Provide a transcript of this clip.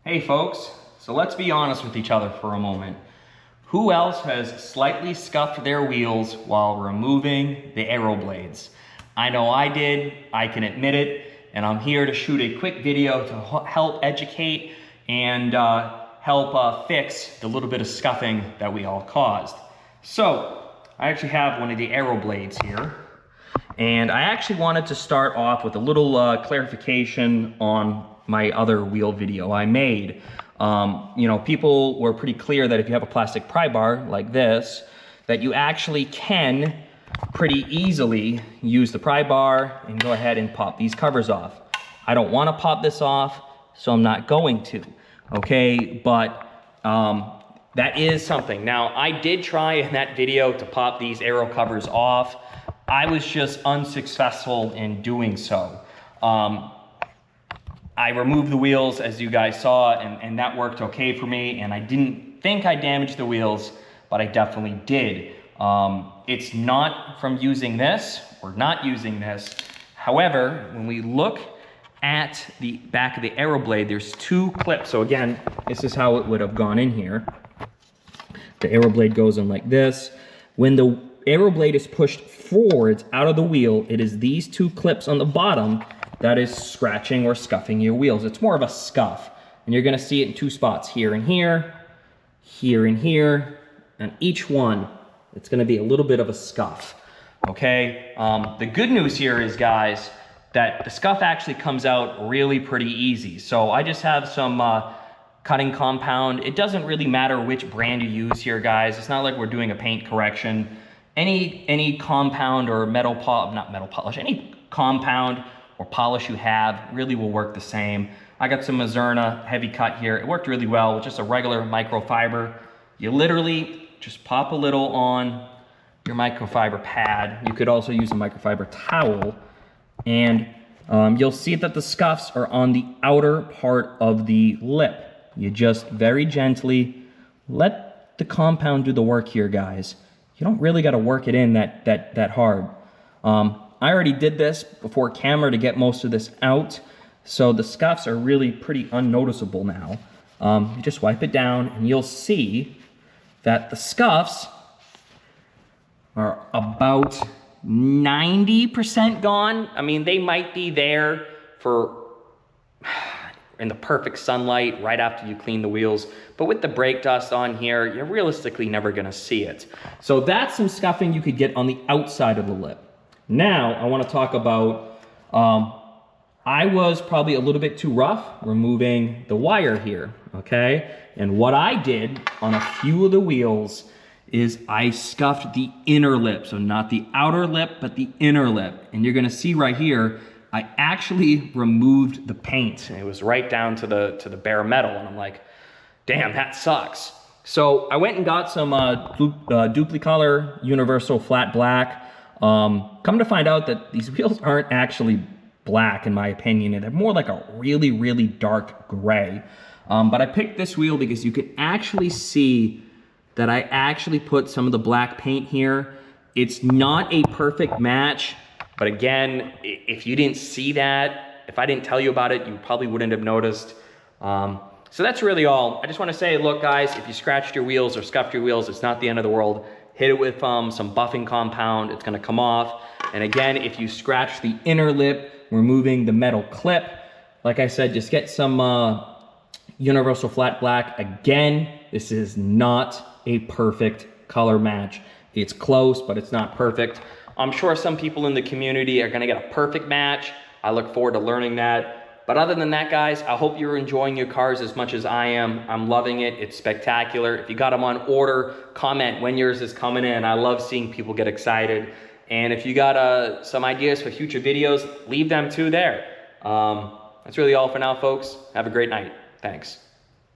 Hey folks, so let's be honest with each other for a moment. Who else has slightly scuffed their wheels while removing the aero blades? I know I did, I can admit it, and I'm here to shoot a quick video to help educate and help fix the little bit of scuffing that we all caused. So, I actually have one of the aero blades here, and I actually wanted to start off with a little clarification on my other wheel video I made. You know, people were pretty clear that if you have a plastic pry bar like this, that you actually can pretty easily use the pry bar and go ahead and pop these covers off. I don't want to pop this off, so I'm not going to, okay? But that is something. Now, I did try in that video to pop these aero covers off. I was just unsuccessful in doing so. I removed the wheels, as you guys saw, and that worked okay for me, and I didn't think I damaged the wheels, but I definitely did. It's not from using this, or not using this. However, when we look at the back of the aero blade, there's two clips. So again, this is how it would have gone in here. The aero blade goes in like this. When the aero blade is pushed forwards out of the wheel, it is these two clips on the bottom that is scratching or scuffing your wheels. It's more of a scuff, and you're gonna see it in two spots, here and here, here and here, and each one, it's gonna be a little bit of a scuff, okay? The good news here is, guys, that the scuff actually comes out really pretty easy. So I just have some cutting compound. It doesn't really matter which brand you use here, guys. It's not like we're doing a paint correction. Any compound or not metal polish, any compound or polish you have really will work the same. I got some Mazerna heavy cut here. It worked really well with just a regular microfiber. You literally just pop a little on your microfiber pad. You could also use a microfiber towel, and you'll see that the scuffs are on the outer part of the lip. You just very gently let the compound do the work here, guys. You don't really got to work it in that hard. I already did this before camera to get most of this out, so the scuffs are really pretty unnoticeable now. You just wipe it down and you'll see that the scuffs are about 90% gone. I mean, they might be there in the perfect sunlight right after you clean the wheels, but with the brake dust on here, you're realistically never gonna see it. So that's some scuffing you could get on the outside of the lip. Now, I want to talk about, I was probably a little bit too rough removing the wire here, okay? And what I did on a few of the wheels is I scuffed the inner lip, so not the outer lip, but the inner lip. And you're gonna see right here, I actually removed the paint. It was right down to the bare metal, and I'm like, damn, that sucks. So I went and got some Duplicolor Universal Flat Black. Come to find out that these wheels aren't actually black, in my opinion. They're more like a really, really dark gray. But I picked this wheel because you can actually see that I actually put some of the black paint here. It's not a perfect match, but again, if you didn't see that, if I didn't tell you about it, you probably wouldn't have noticed. So that's really all. I just want to say, look guys, if you scratched your wheels or scuffed your wheels, it's not the end of the world. Hit it with some buffing compound, it's gonna come off. And again, if you scratch the inner lip, removing the metal clip, like I said, just get some Universal Flat Black. Again, this is not a perfect color match. It's close, but it's not perfect. I'm sure some people in the community are gonna get a perfect match. I look forward to learning that. But other than that, guys, I hope you're enjoying your cars as much as I am. I'm loving it. It's spectacular. If you got them on order, comment when yours is coming in. I love seeing people get excited. And if you got some ideas for future videos, leave them too there. That's really all for now, folks. Have a great night. Thanks.